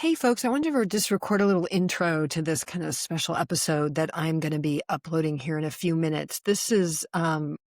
Hey folks, I wanted to just record a little intro to this kind of special episode that I'm going to be uploading here in a few minutes. This is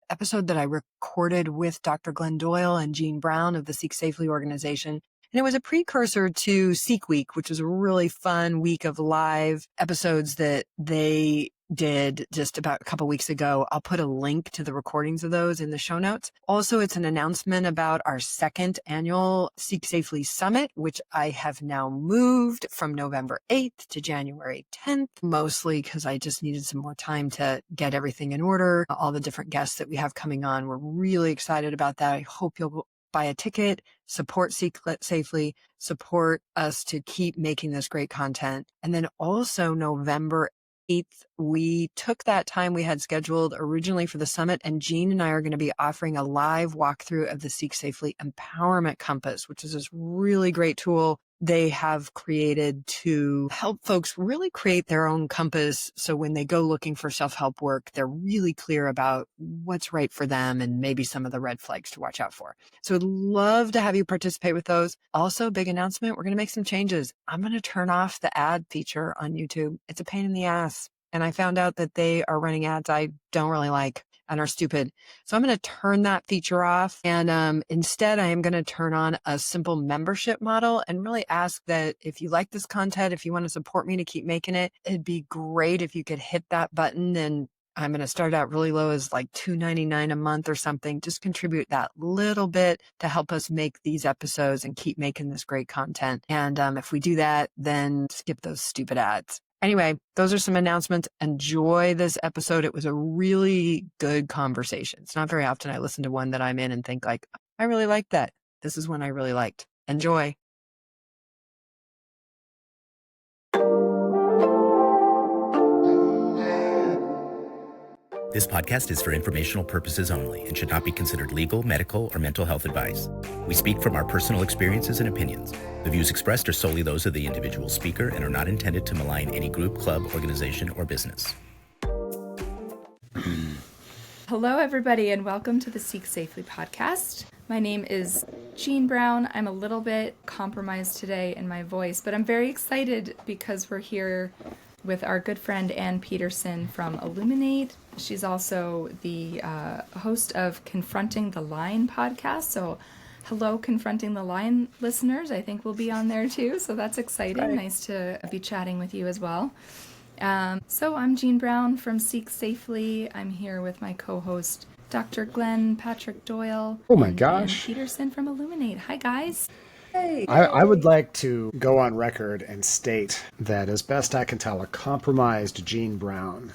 episode that I recorded with Dr. Glenn Doyle and Kirby Brown of the Seek Safely organization. And it was a precursor to Seek Week, which was a really fun week of live episodes that they did just about a couple weeks ago. I'll put a link to the recordings of those in the show notes. Also, it's an announcement about our second annual Seek Safely Summit, which I have now moved from November 8th to January 10th, mostly because I just needed some more time to get everything in order. All the different guests that we have coming on, we're really excited about that. I hope you'll buy a ticket, support Seek Safely, support us to keep making this great content. And then also November 8th, we took that time we had scheduled originally for the summit, and Jean and I are going to be offering a live walkthrough of the Seek Safely Empowerment Compass, which is this really great tool they have created to help folks really create their own compass. So when they go looking for self-help work, they're really clear about what's right for them and maybe some of the red flags to watch out for. So I'd love to have you participate with those. Also, big announcement, we're going to make some changes. I'm going to turn off the ad feature on YouTube. It's a pain in the ass. And I found out that they are running ads I don't really like and are stupid. So I'm going to turn that feature off. And instead, I am going to turn on a simple membership model and really ask that if you like this content, if you want to support me to keep making it, it'd be great if you could hit that button. And I'm going to start out really low as like $2.99 a month or something. Just contribute that little bit to help us make these episodes and keep making this great content. And if we do that, then skip those stupid ads. Anyway, those are some announcements. Enjoy this episode. It was a really good conversation. It's not very often I listen to one that I'm in and think like, I really like that. This is one I really liked. Enjoy. This podcast is for informational purposes only and should not be considered legal, medical, or mental health advice. We speak from our personal experiences and opinions. The views expressed are solely those of the individual speaker and are not intended to malign any group, club, organization, or business. Hello, everybody, and welcome to the Seek Safely podcast. My name is Kirby Brown. I'm a little bit compromised today in my voice, but I'm very excited because we're here with our good friend Ann Peterson from Illuminate. She's also the host of Confronting the Line podcast. So hello, Confronting the Line listeners. I think we'll be on there too. So that's exciting. Right. Nice to be chatting with you as well. So I'm Kirby Brown from Seek Safely. I'm here with my co-host, Dr. Glenn Patrick Doyle. Oh my gosh. Ann Peterson from Illuminate. Hi, guys. Hey. I would like to go on record and state that, as best I can tell, a compromised Kirby Brown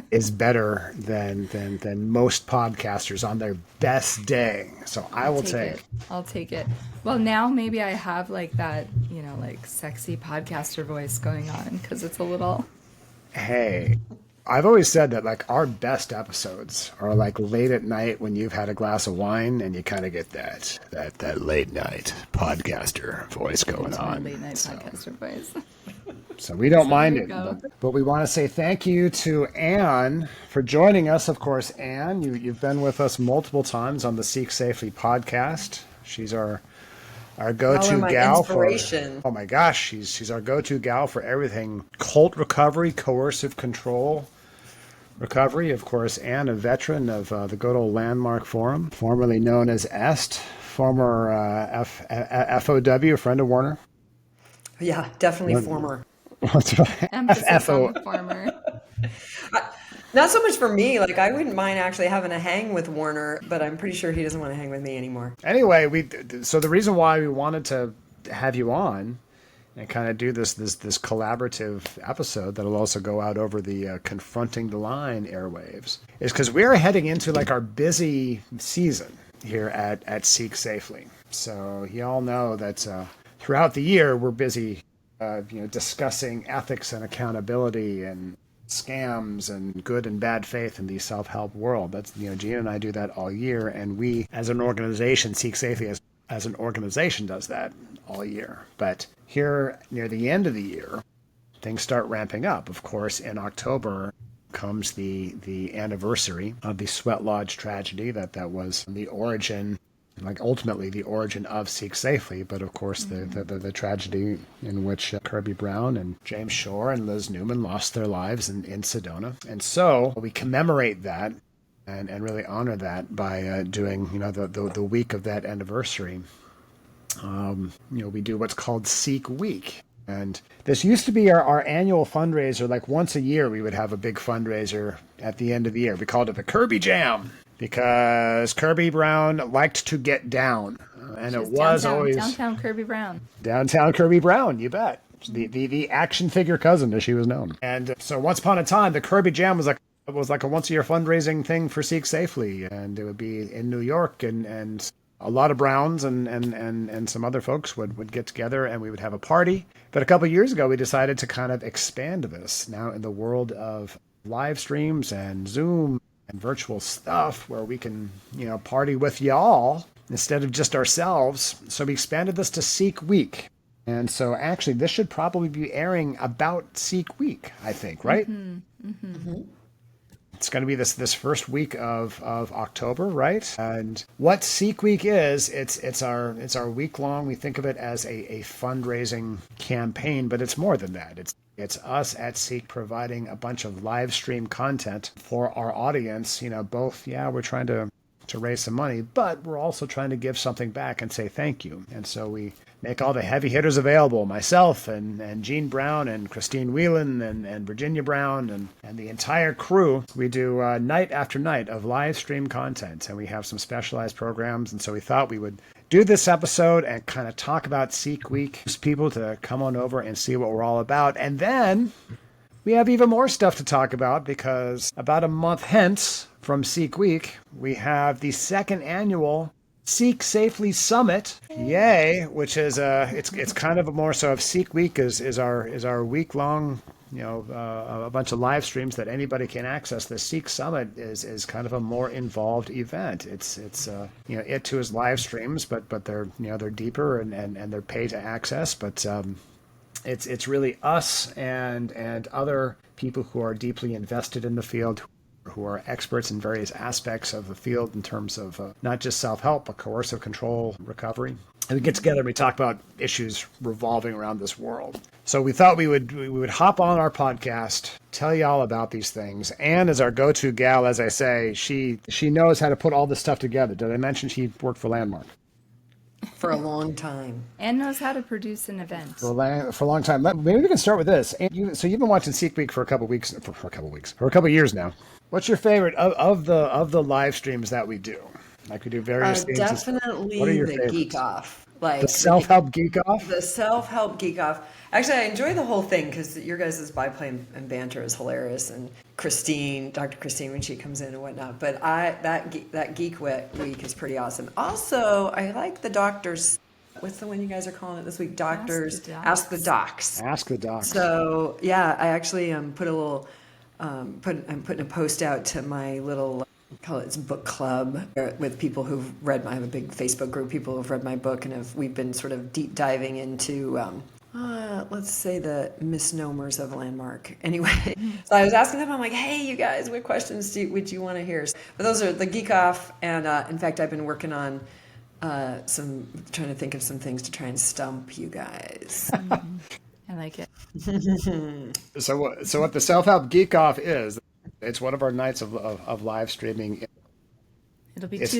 is better than most podcasters on their best day. So I will take. I'll take it. Well, now maybe I have like that, like sexy podcaster voice going on because it's a little. Hey. I've always said that like our best episodes are like late at night when you've had a glass of wine and you kind of get that late night podcaster voice going on. Late night podcaster voice. So we don't mind it, but we want to say thank you to Ann for joining us. Of course, Ann, you've been with us multiple times on the Seek Safely podcast. She's our go-to gal inspiration. Oh my gosh, she's our go-to gal for everything cult recovery, coercive control recovery. Of course, Ann, a veteran of the good old Landmark Forum, formerly known as EST, former FOW, friend of Warner. Yeah, definitely former. Emphasis on the former. Not so much for me. Like, I wouldn't mind actually having a hang with Warner, but I'm pretty sure he doesn't want to hang with me anymore. Anyway, so the reason why we wanted to have you on and kind of do this collaborative episode that'll also go out over the Confronting the Line airwaves is because we're heading into like our busy season here at Seek Safely. So you all know that throughout the year we're busy, discussing ethics and accountability and scams and good and bad faith in the self-help world. That's, Gina and I do that all year, and we as an organization, Seek Safely as an organization, does that all year. But here near the end of the year, things start ramping up. Of course, in October comes the anniversary of the Sweat Lodge tragedy that was the origin like ultimately the origin of Seek Safely, but of course the tragedy in which Kirby Brown and James Shore and Liz Newman lost their lives in Sedona. And so we commemorate that and really honor that by doing, the week of that anniversary. We do what's called Seek Week. And this used to be our annual fundraiser. Like once a year, we would have a big fundraiser at the end of the year. We called it the Kirby Jam because Kirby Brown liked to get down. And it was always downtown Kirby Brown. Downtown Kirby Brown, you bet. The action figure cousin, as she was known. And so once upon a time, the Kirby Jam was like a once a year fundraising thing for Seek Safely. And it would be in New York, and a lot of Browns and some other folks would get together, and we would have a party. But a couple of years ago, we decided to kind of expand this now in the world of live streams and Zoom and virtual stuff where we can, party with y'all instead of just ourselves. So we expanded this to Seek Week. And so actually, this should probably be airing about Seek Week, I think, right? Mm-hmm. Mm-hmm. It's going to be this first week of October, right? And what Seek Week is, it's our week long. We think of it as a fundraising campaign, but it's more than that. It's us at Seek providing a bunch of live stream content for our audience. Both, we're trying to raise some money, but we're also trying to give something back and say thank you. And so we make all the heavy hitters available, myself and Jean Brown and Christine Whelan and Virginia Brown and the entire crew. We do night after night of live stream content, and we have some specialized programs. And so we thought we would do this episode and kind of talk about Seek Week, just people to come on over and see what we're all about. And then we have even more stuff to talk about because about a month hence from Seek Week, we have the second annual Seek Safely Summit, yay! Which is it's kind of a more so of Seek Week is our week long, a bunch of live streams that anybody can access. The Seek Summit is kind of a more involved event. It's it too is live streams, but they're they're deeper and they're paid to access. But it's really us and other people who are deeply invested in the field, who are experts in various aspects of the field in terms of not just self-help, but coercive control, recovery. And we get together and we talk about issues revolving around this world. So we thought we would hop on our podcast, tell you all about these things. Anne is our go-to gal, as I say. She knows how to put all this stuff together. Did I mention she worked for Landmark? For a long time. And knows how to produce an event. For a long time. Maybe we can start with this. So you've been watching Seek Week for a couple of years now. What's your favorite of the live streams that we do? Like we do various things. Definitely What are your the favorites? Geek Off. Like The self-help geek off? The self-help geek off. Actually, I enjoy the whole thing because your guys' byplay and banter is hilarious, and Dr. Christine, when she comes in and whatnot. But that Geek Week is pretty awesome. Also, I like the doctors. What's the one you guys are calling it this week? Doctors Ask the Docs. Ask the Docs. So yeah, I actually put a little. I'm putting a post out to my little. Call it book club with people who've read I have a big Facebook group, people who've read my book, and we've been sort of deep diving into, let's say, the misnomers of Landmark. Anyway, so I was asking them, I'm like, hey, you guys, what questions would you want to hear? But those are the Geek Off, and in fact, I've been working on trying to think of some things to try and stump you guys. I like it. So what the Self-Help Geek Off is, it's one of our nights of live streaming. It'll be It's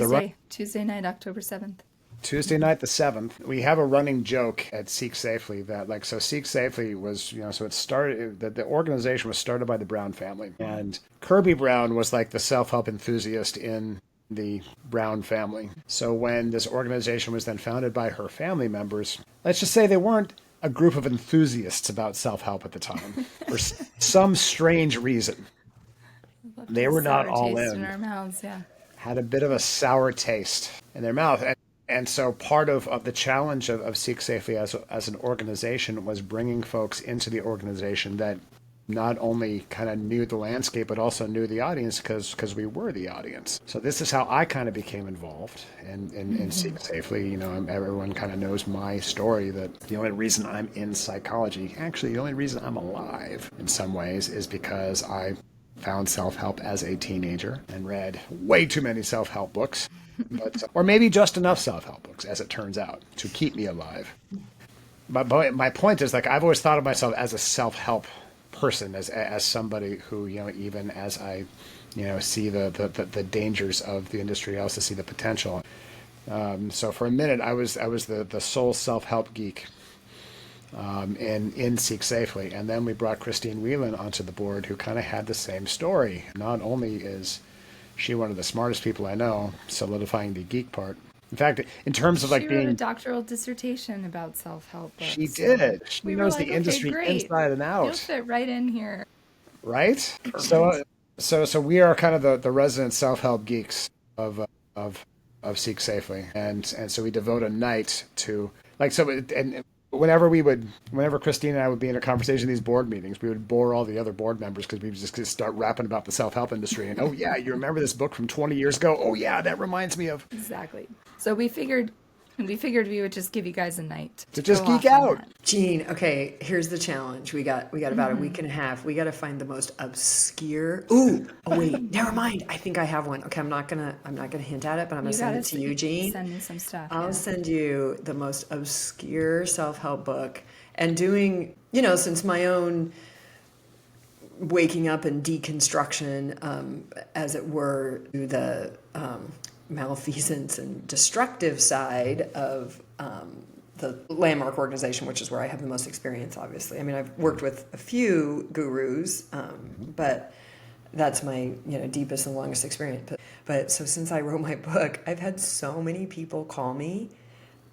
Tuesday night, October 7th. Tuesday night, the 7th. We have a running joke at Seek Safely that, Seek Safely was, so it started, the organization was started by the Brown family. And Kirby Brown was like the self-help enthusiast in the Brown family. So when this organization was then founded by her family members, let's just say they weren't a group of enthusiasts about self-help at the time for some strange reason. They were not all in. Our mouths, yeah. Had a bit of a sour taste in their mouth. And so part of the challenge of Seek Safely as an organization was bringing folks into the organization that not only kind of knew the landscape, but also knew the audience because we were the audience. So this is how I kind of became involved in Seek Safely. Everyone kind of knows my story, that the only reason I'm in psychology, actually the only reason I'm alive in some ways, is because I found self-help as a teenager and read way too many self-help books but or maybe just enough self-help books, as it turns out, to keep me alive. But my point is, like, I've always thought of myself as a self-help person, as somebody who, even as I, see the dangers of the industry, I also see the potential. So for a minute, I was the sole self-help geek in Seek Safely, and then we brought Christine Whelan onto the board, who kind of had the same story. Not only is she one of the smartest people I know, solidifying the geek part. In fact, in terms of like she being wrote a doctoral dissertation about self-help books. She did. She we knows were like, the industry great. inside and out. You'll fit right in here. Right? So we are kind of the resident self-help geeks of Seek Safely, and so we devote a night to and whenever Christine and I would be in a conversation in these board meetings, we would bore all the other board members because we would just start rapping about the self-help industry. And, oh, yeah, you remember this book from 20 years ago? Oh, yeah, that reminds me of... Exactly. So we figured we would just give you guys a night to just geek out. Jean, okay, here's the challenge. We got about a week and a half. We got to find the most obscure. Ooh, oh wait, never mind. I think I have one. Okay, I'm not gonna hint at it, but I'm gonna send it to you, Jean. Send me some stuff. I'll send you the most obscure self-help book. And doing, since my own waking up and deconstruction, as it were, to the malfeasance and destructive side of the Landmark organization, which is where I have the most experience, obviously. I mean, I've worked with a few gurus, but that's my deepest and longest experience. But so since I wrote my book, I've had so many people call me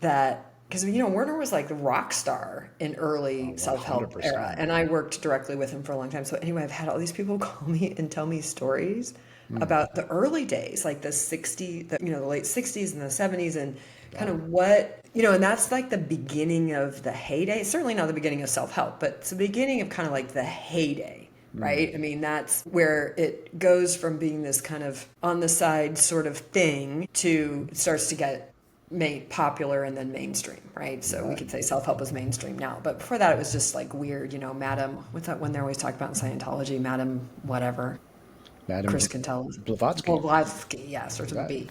that, because Werner was like the rock star in early self-help era, and I worked directly with him for a long time. So anyway, I've had all these people call me and tell me stories about the early days, like the late 60s and the 70s, and kind of what, and that's like the beginning of the heyday. It's certainly not the beginning of self-help, but it's the beginning of kind of like the heyday, right? I mean, that's where it goes from being this kind of on the side sort of thing to it starts to get made popular and then mainstream, right? So we could say self-help is mainstream now, but before that it was just like weird, Madam, what's that one they're always talking about in Scientology, Madam whatever. Madam Chris can tell us. Blavatsky. Yeah, starts with a B.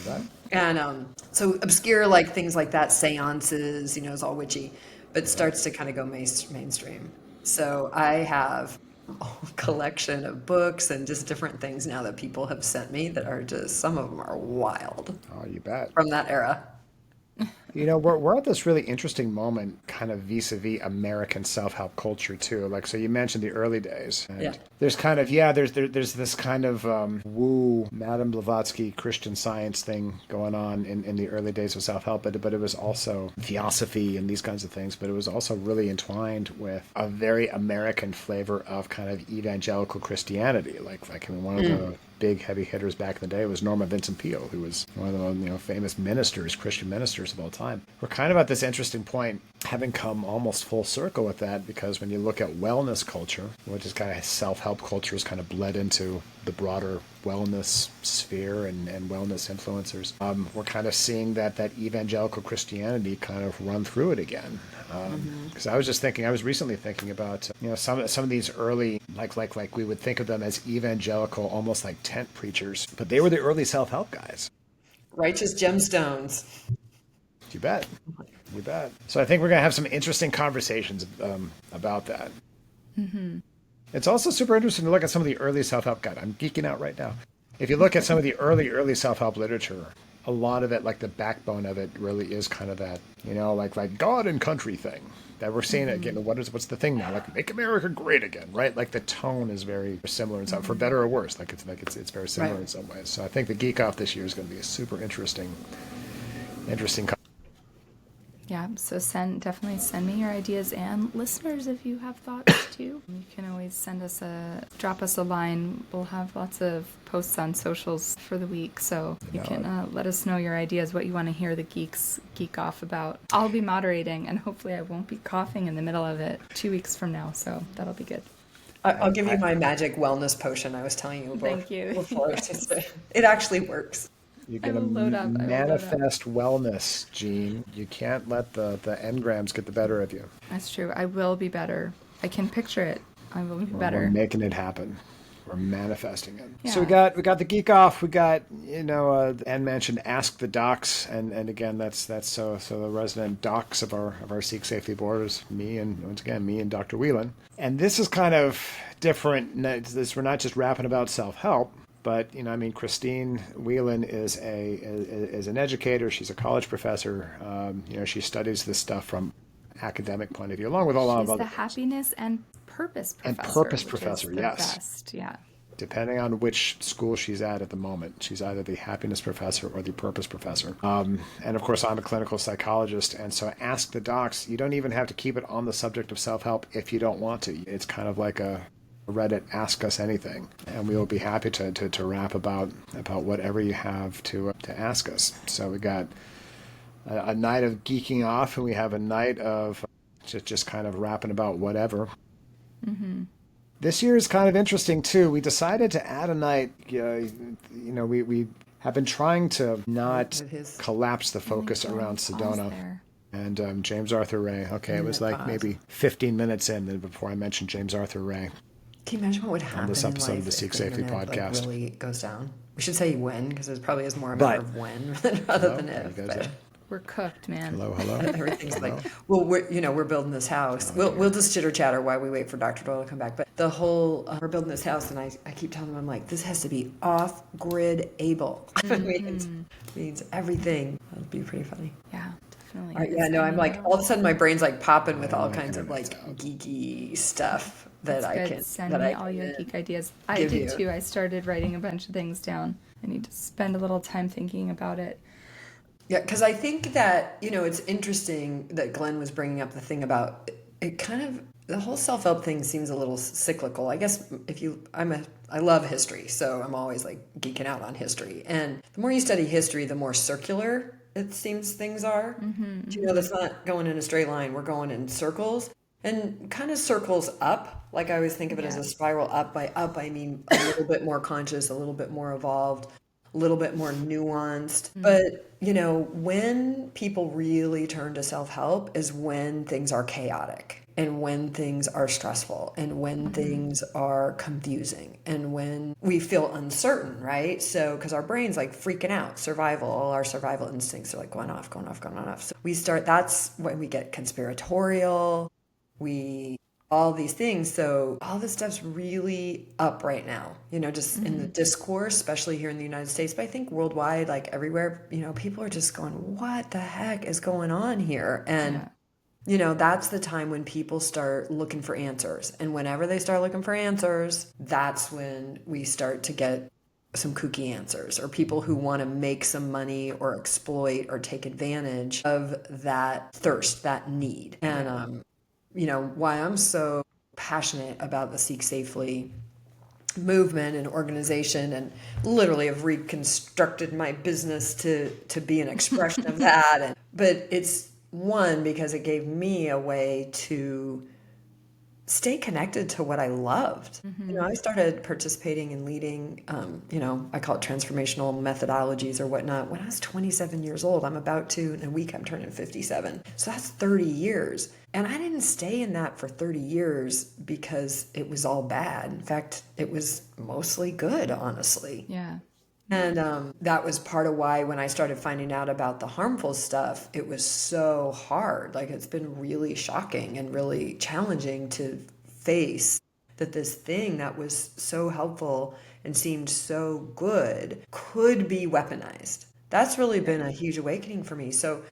Right. And so obscure, like things like that, seances, is all witchy, but starts to kind of go mainstream. So I have a whole collection of books and just different things now that people have sent me that are just, some of them are wild. Oh, you bet. From that era. We're at this really interesting moment, kind of vis-a-vis American self-help culture too. Like, so you mentioned the early days. And there's kind of there's this kind of woo Madame Blavatsky Christian Science thing going on in the early days of self-help, but it was also theosophy and these kinds of things. But it was also really entwined with a very American flavor of kind of evangelical Christianity. One of the big heavy hitters back in the day was Norma Vincent Peale, who was one of the most famous ministers, Christian ministers of all time. We're kind of at this interesting point, having come almost full circle with that, because when you look at wellness culture, which is kind of self-help culture, is kind of bled into the broader wellness sphere and wellness influencers, we're kind of seeing that evangelical Christianity kind of run through it again. Because I was recently thinking about some of these early like we would think of them as evangelical, almost like tent preachers, but they were the early self-help guys. Righteous gemstones. You bet. So I think we're going to have some interesting conversations about that. It's also super interesting to look at some of the early self-help guys. I'm geeking out right now. If you look at some of the early self-help literature, a lot of it, like the backbone of it, really is kind of that, like God and country thing that we're seeing again. What's the thing now? Like, make America great again, right? Like the tone is very similar in some, for better or worse. It's very similar in some ways. So I think the Geek Off this year is going to be a super interesting. Yeah, so definitely send me your ideas, and listeners, if you have thoughts too, you can always drop us a line. We'll have lots of posts on socials for the week, so you can let us know your ideas, what you want to hear the geeks geek off about. I'll be moderating, and hopefully I won't be coughing in the middle of it 2 weeks from now, so that'll be good. I'll give you my magic wellness potion I was telling you about. Thank you. Before. It actually works. You're going to manifest wellness, Jean. You can't let the engrams get the better of you. That's true. I will be better. I can picture it. I will be better. We're making it happen. We're manifesting it. Yeah. So we got the geek off. We got, Ann mentioned Ask the Docs, and again that's so the resident docs of our Seek Safely board is me and Dr. Whelan. And this is kind of different. We're not just rapping about self-help, but Christine Whelan is an educator. She's a college professor. She studies this stuff from academic point of view, along with a lot of other the happiness and purpose professor. And purpose professor, yes. Best. Yeah. Depending on which school she's at the moment. She's either the happiness professor or the purpose professor. And of course, I'm a clinical psychologist. And so Ask the Docs, you don't even have to keep it on the subject of self-help if you don't want to. It's kind of like a Reddit Ask Us Anything. And we will be happy to rap about whatever you have to ask us. So we got a night of geeking off, and we have a night of just kind of rapping about whatever. Mm-hmm. This year is kind of interesting too. We decided to add a night. We have been trying to not collapse the focus around Sedona and James Arthur Ray. Okay, it was like maybe 15 minutes in before I mentioned James Arthur Ray. Can you imagine what would happen on this episode in of the life Seek if Safely the internet, podcast? Really goes down. We should say when, because it probably is more a matter of when rather than if. But we're cooked, man. Hello. everything's like, well, we're building this house. We'll just chitter chatter while we wait for Dr. Doyle to come back. But the whole we're building this house, and I keep telling them, I'm like, this has to be off grid able. means everything. That'd be pretty funny. Yeah. Definitely. All right, yeah, no, I'm like, all of a sudden my brain's like popping with all kinds of like geeky stuff that That's I good. can. Send that me I all can, your geek ideas. I give did you. too. I started writing a bunch of things down. I need to spend a little time thinking about it. Yeah, because I think that, it's interesting that Glenn was bringing up the thing about it kind of, the whole self-help thing seems a little cyclical. I guess I love history, so I'm always like geeking out on history. And the more you study history, the more circular it seems things are. Mm-hmm. That's not going in a straight line. We're going in circles and kind of circles up. Like I always think of it as a spiral up. By up, I mean a little bit more conscious, a little bit more evolved, a little bit more nuanced. Mm-hmm. But, when people really turn to self-help is when things are chaotic and when things are stressful and when things are confusing and when we feel uncertain, right? So, because our brain's like freaking out, all our survival instincts are like going off. So that's when we get conspiratorial, all these things. So all this stuff's really up right now, just in the discourse, especially here in the United States, but I think worldwide, like everywhere, people are just going, what the heck is going on here? And, that's the time when people start looking for answers. And whenever they start looking for answers, that's when we start to get some kooky answers or people who want to make some money or exploit or take advantage of that thirst, that need. And, why I'm so passionate about the Seek Safely movement and organization, and literally have reconstructed my business to be an expression of that. But it's one, because it gave me a way to stay connected to what I loved. I started participating in leading, I call it transformational methodologies or whatnot when I was 27 years old. I'm about to, in a week, I'm turning 57. So that's 30 years. And I didn't stay in that for 30 years because it was all bad. In fact, it was mostly good, honestly. Yeah. And that was part of why when I started finding out about the harmful stuff, it was so hard. Like, it's been really shocking and really challenging to face that this thing that was so helpful and seemed so good could be weaponized. That's really been a huge awakening for me. So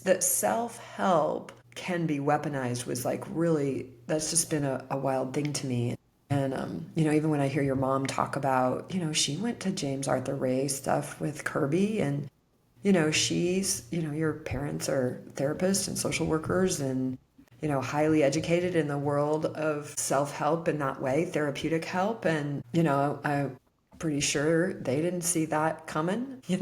that self-help can be weaponized was like really, that's just been a wild thing to me. And, even when I hear your mom talk about, she went to James Arthur Ray stuff with Kirby and, she's, your parents are therapists and social workers and, highly educated in the world of self-help in that way, therapeutic help. And, I'm pretty sure they didn't see that coming, they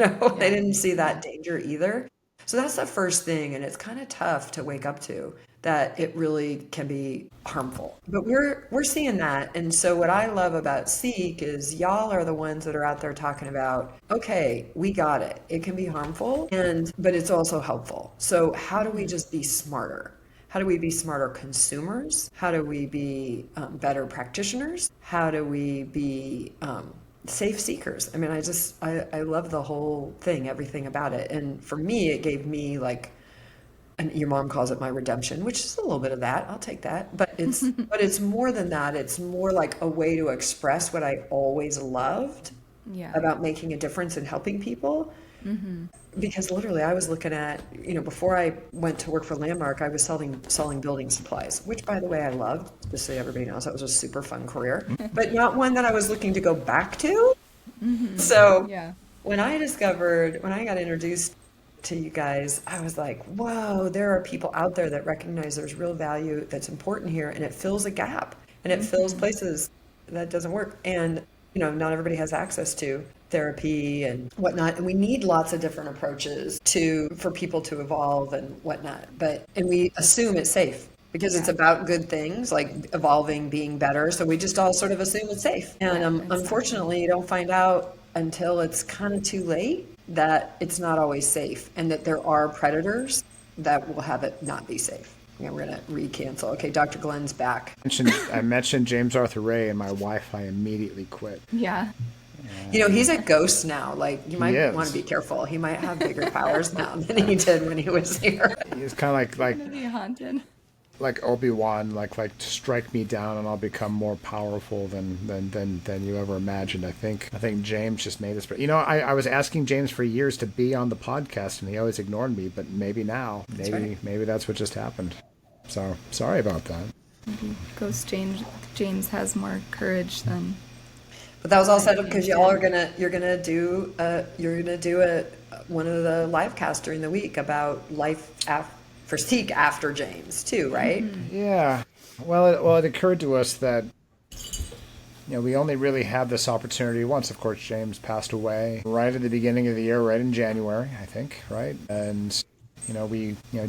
didn't see that danger either. So that's the first thing. And it's kind of tough to wake up to that it really can be harmful. But we're seeing that. And so what I love about Seek is y'all are the ones that are out there talking about, okay, we got it. It can be harmful, but it's also helpful. So how do we just be smarter? How do we be smarter consumers? How do we be better practitioners? How do we be safe seekers? I mean, I love the whole thing, everything about it. And for me, it gave me like, and your mom calls it my redemption, which is a little bit of that. I'll take that. But it's more than that. It's more like a way to express what I always loved about making a difference and helping people. Because literally I was looking at, before I went to work for Landmark, I was selling building supplies, which by the way, I loved, just so everybody knows, that was a super fun career, but not one that I was looking to go back to. So when I got introduced to you guys, I was like, whoa, there are people out there that recognize there's real value that's important here, and it fills a gap, and it fills places that doesn't work. And, not everybody has access to therapy and whatnot, and we need lots of different approaches for people to evolve and whatnot. And we assume it's safe because it's about good things like evolving, being better. So we just all sort of assume it's safe. And unfortunately, you don't find out until it's kind of too late that it's not always safe, and that there are predators that will have it not be safe. Yeah, we're going to re-cancel. Okay, Dr. Glenn's back. I mentioned James Arthur Ray, and my Wi-Fi immediately quit. Yeah. He's a ghost now. Like, you might want to be careful. He might have bigger powers now than he did when he was here. He's kind of like Gonna be haunted. Like Obi-Wan, like strike me down and I'll become more powerful than you ever imagined. I think James just made us. But I was asking James for years to be on the podcast, and he always ignored me. But maybe now, maybe that's what just happened. So sorry about that. Maybe Ghost James has more courage than. But that was all set up because y'all are you're gonna do one of the live casts during the week about life for Seek after James too, right? Yeah. Well, it occurred to us that we only really had this opportunity once. Of course, James passed away right at the beginning of the year, right in January, I think, right? And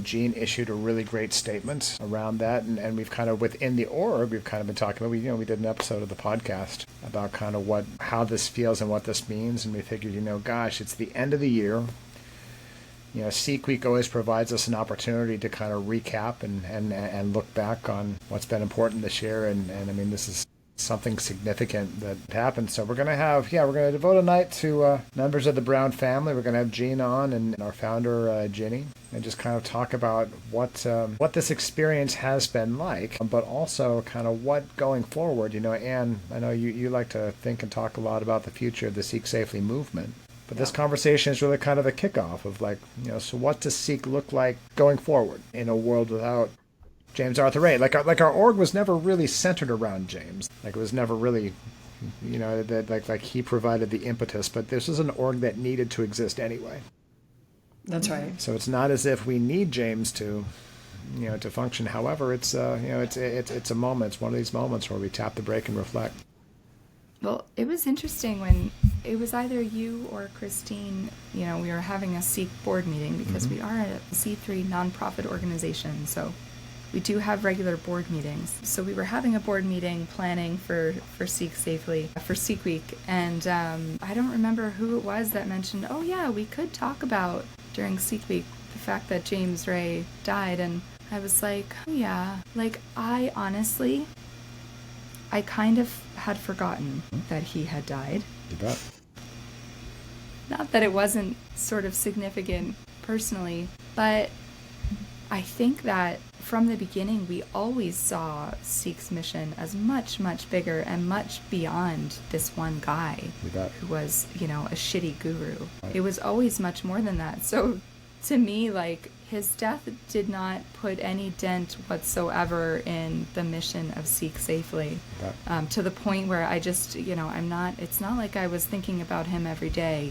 Gene issued a really great statement around that, and we've kind of within the org, we've kind of been talking about. We did an episode of the podcast about kind of how this feels and what this means, and we figured, gosh, it's the end of the year. Seek Week always provides us an opportunity to kind of recap and look back on what's been important this year, and I mean, this is something significant that happened. So we're going to devote a night to members of the Brown family. We're going to have Jean on and our founder, Ginny, and just kind of talk about what this experience has been like, but also kind of what going forward. Anne, I know you like to think and talk a lot about the future of the Seek Safely movement. But this conversation is really kind of a kickoff of so what does Seek look like going forward in a world without James Arthur Ray? Like our org was never really centered around James. Like it was never really, that like he provided the impetus. But this is an org that needed to exist anyway. That's right. So it's not as if we need James to function. However, it's it's a moment. It's one of these moments where we tap the brake and reflect. Well, it was interesting when it was either you or Christine, we were having a Seek board meeting because we are a C3 nonprofit organization, so we do have regular board meetings. So we were having a board meeting planning for Seek Safely, for Seek Week, and I don't remember who it was that mentioned, oh yeah, we could talk about during Seek Week the fact that James Ray died, and I was like, oh yeah, like I kind of had forgotten that he had died. You bet. Not that it wasn't sort of significant personally, but I think that from the beginning we always saw Seek's mission as much, much bigger and much beyond this one guy who was, a shitty guru. Right. It was always much more than that. So to me, like, his death did not put any dent whatsoever in the mission of Seek Safely, to the point where I just, it's not like I was thinking about him every day,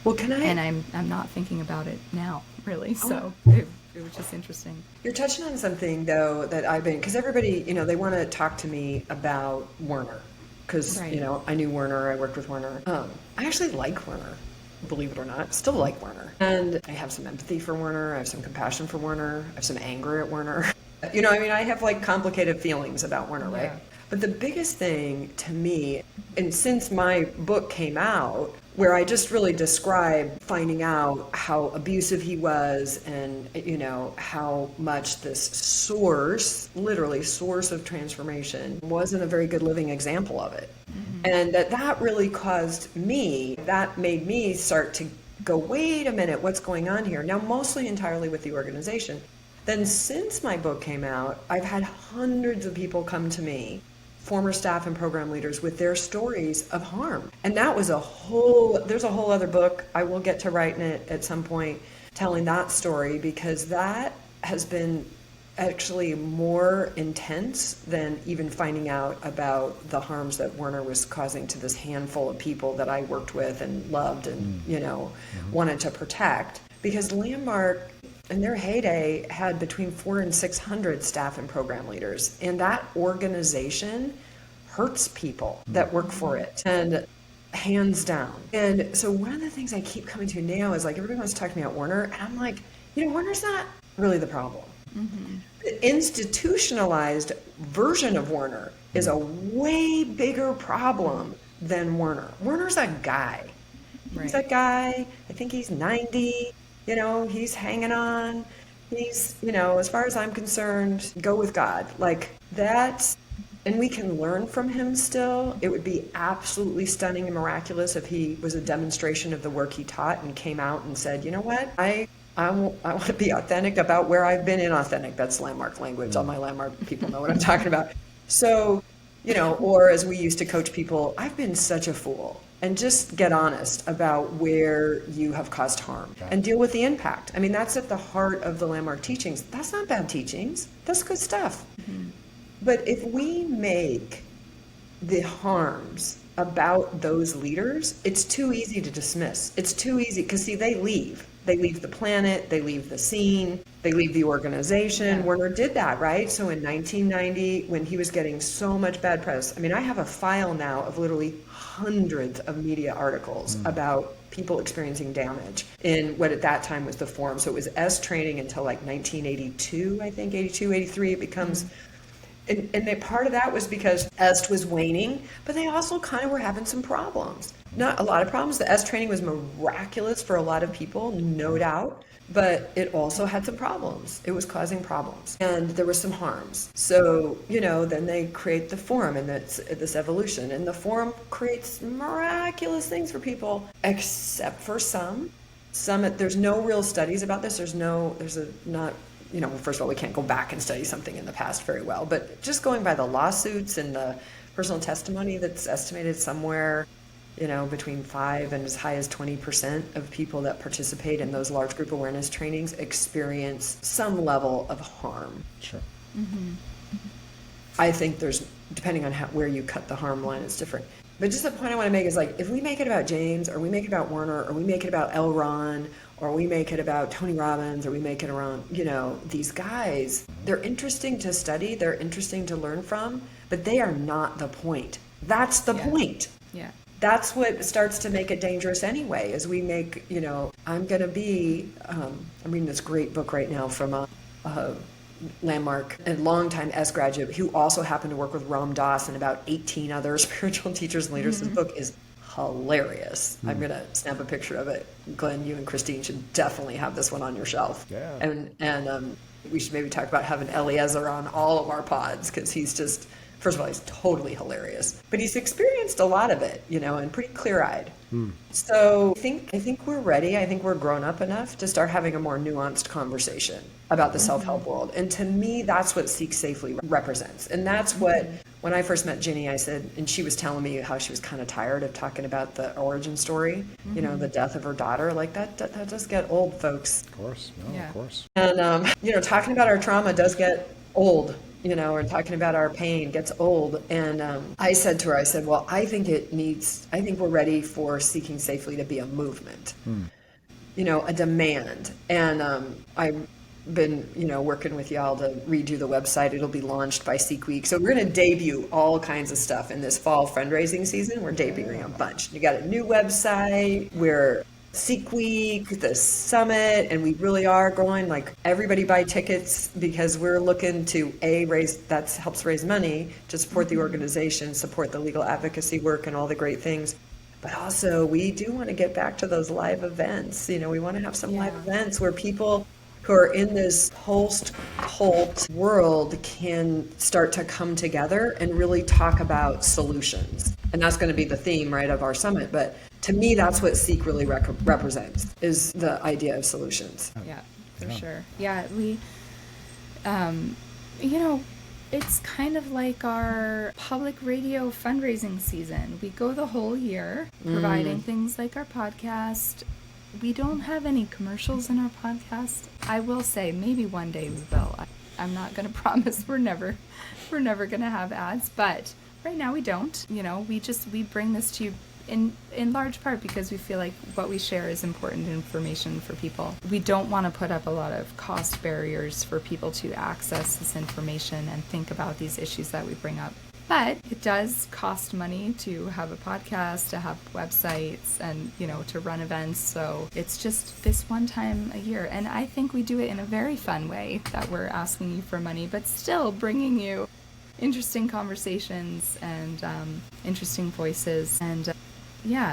Well, And I'm not thinking about it now, really, so it was just interesting. You're touching on something, though, that because everybody, they want to talk to me about Werner, because, I knew Werner, I worked with Werner. I actually like Werner. Believe it or not, still like Werner. And I have some empathy for Werner. I have some compassion for Werner. I have some anger at Werner. I have like complicated feelings about Werner, right? But the biggest thing to me, and since my book came out, where I just really describe finding out how abusive he was and, how much this source, literally source of transformation, wasn't a very good living example of it. And that really that made me start to go, wait a minute, what's going on here? Now, mostly entirely with the organization. Then since my book came out, I've had hundreds of people come to me, former staff and program leaders, with their stories of harm. And that was there's a whole other book. I will get to writing it at some point, telling that story, because that has been actually more intense than even finding out about the harms that Werner was causing to this handful of people that I worked with and loved and, wanted to protect. Because Landmark, in their heyday, had between 400 and 600 staff and program leaders. And that organization hurts people that work for it, and hands down. And so one of the things I keep coming to now is, like, everybody wants to talk to me about Werner, and I'm like, Werner's not really the problem. The institutionalized version of Werner is a way bigger problem than Werner. Werner's a guy. Right. He's a guy. I think he's 90. He's hanging on. He's, as far as I'm concerned, go with God. Like that. And we can learn from him still. It would be absolutely stunning and miraculous if he was a demonstration of the work he taught and came out and said, you know what? I want to be authentic about where I've been inauthentic. That's Landmark language. All my Landmark people know what I'm talking about. So, or as we used to coach people, I've been such a fool. And just get honest about where you have caused harm and deal with the impact. I mean, that's at the heart of the Landmark teachings. That's not bad teachings. That's good stuff. But if we make the harms about those leaders, it's too easy to dismiss. It's too easy because, see, they leave. They leave the planet, they leave the scene, they leave the organization. Yeah. Werner did that, right? So in 1990, when he was getting so much bad press, I mean, I have a file now of literally hundreds of media articles about people experiencing damage in what at that time was the forum. So it was S training until like 1982, I think, 82, 83, it becomes... And part of that was because EST was waning, but they also kind of were having some problems. Not a lot of problems. The EST training was miraculous for a lot of people, no doubt, but it also had some problems. It was causing problems, and there were some harms. So, then they create the forum and this evolution, and the forum creates miraculous things for people, except for some. There's no real studies about this. First of all, we can't go back and study something in the past very well, but just going by the lawsuits and the personal testimony, that's estimated somewhere, between 5 and as high as 20% of people that participate in those large group awareness trainings experience some level of harm. Sure. I think depending on where you cut the harm line, it's different. But just the point I want to make is, like, if we make it about James, or we make it about Werner, or we make it about L. Ron, or we make it about Tony Robbins, or we make it around, these guys, they're interesting to study, they're interesting to learn from, but they are not the point. That's the point. Yeah. That's what starts to make it dangerous anyway, is we make, I'm reading this great book right now from a Landmark and longtime S graduate who also happened to work with Ram Dass and about 18 other spiritual teachers and leaders. This book is hilarious. I'm going to snap a picture of it. Glenn, you and Christine should definitely have this one on your shelf. Yeah. And we should maybe talk about having Eliezer on all of our pods, because he's just, first of all, he's totally hilarious, but he's experienced a lot of it, and pretty clear-eyed. So I think we're ready. I think we're grown up enough to start having a more nuanced conversation about the self-help world. And to me, that's what Seek Safely represents. And that's what, when I first met Ginny, I said, and she was telling me how she was kind of tired of talking about the origin story, the death of her daughter. Like that does get old, folks. Of course. No, yeah. Of course. And, talking about our trauma does get old. Or talking about our pain gets old. And I said to her, well, I think we're ready for Seeking Safely to be a movement, a demand. And I've been, working with y'all to redo the website. It'll be launched by Seek Week. So we're going to debut all kinds of stuff in this fall fundraising season. We're debuting a bunch. You got a new website. We're Sikh Week, the summit, and we really are going, like, everybody buy tickets because we're looking to that helps raise money to support the organization, support the legal advocacy work and all the great things. But also we do want to get back to those live events. We want to have some live events where people who are in this post-cult world can start to come together and really talk about solutions. And that's going to be the theme, right, of our summit. But to me, that's what Seek really represents, is the idea of solutions. Yeah, for sure. Yeah, we, it's kind of like our public radio fundraising season. We go the whole year providing things like our podcast. We don't have any commercials in our podcast. I will say maybe one day we will. I'm not going to promise we're never going to have ads, but right now we don't. We bring this to you in large part because we feel like what we share is important information for people. We don't want to put up a lot of cost barriers for people to access this information and think about these issues that we bring up. But it does cost money to have a podcast, to have websites, and, to run events. So it's just this one time a year. And I think we do it in a very fun way, that we're asking you for money, but still bringing you interesting conversations and interesting voices. And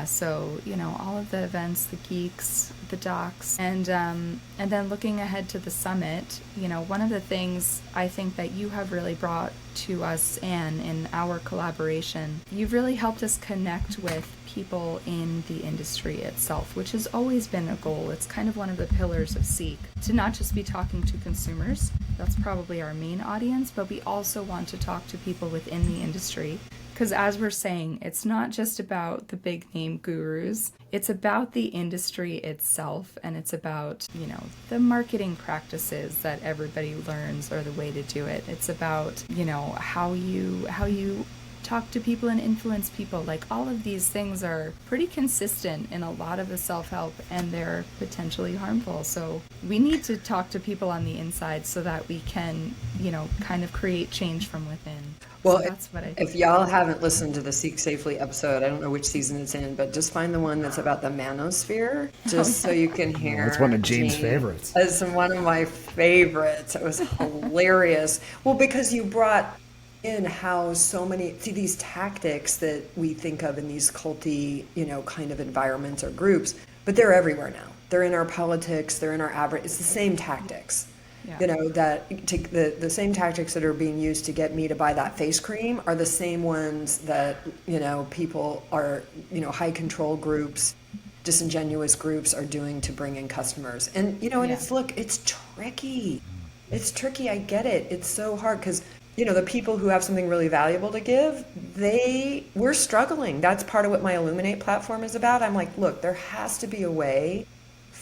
so, all of the events, the geeks, the docs, and then looking ahead to the summit, one of the things I think that you have really brought to us, Anne, in our collaboration, you've really helped us connect with people in the industry itself, which has always been a goal. It's kind of one of the pillars of Seek, to not just be talking to consumers. That's probably our main audience, but we also want to talk to people within the industry. Because as we're saying, it's not just about the big name gurus. It's about the industry itself, and it's about, the marketing practices that everybody learns are the way to do it. It's about, how you talk to people and influence people. Like, all of these things are pretty consistent in a lot of the self-help, and they're potentially harmful. So we need to talk to people on the inside so that we can, kind of create change from within. Well, so that's what I think. If y'all haven't listened to the Seek Safely episode, I don't know which season it's in, but just find the one that's about the manosphere, just so you can hear. That's one of Jean's favorites. It's one of my favorites. It was hilarious. Well, because you brought in how these tactics that we think of in these culty, kind of environments or groups, but they're everywhere now. They're in our politics, they're in our it's the same tactics. Yeah. The same tactics that are being used to get me to buy that face cream are the same ones that, people are, high control groups, disingenuous groups are doing to bring in customers. And, it's tricky. It's tricky. I get it. It's so hard because, the people who have something really valuable to give, we're struggling. That's part of what my Illuminate platform is about. I'm like, look, there has to be a way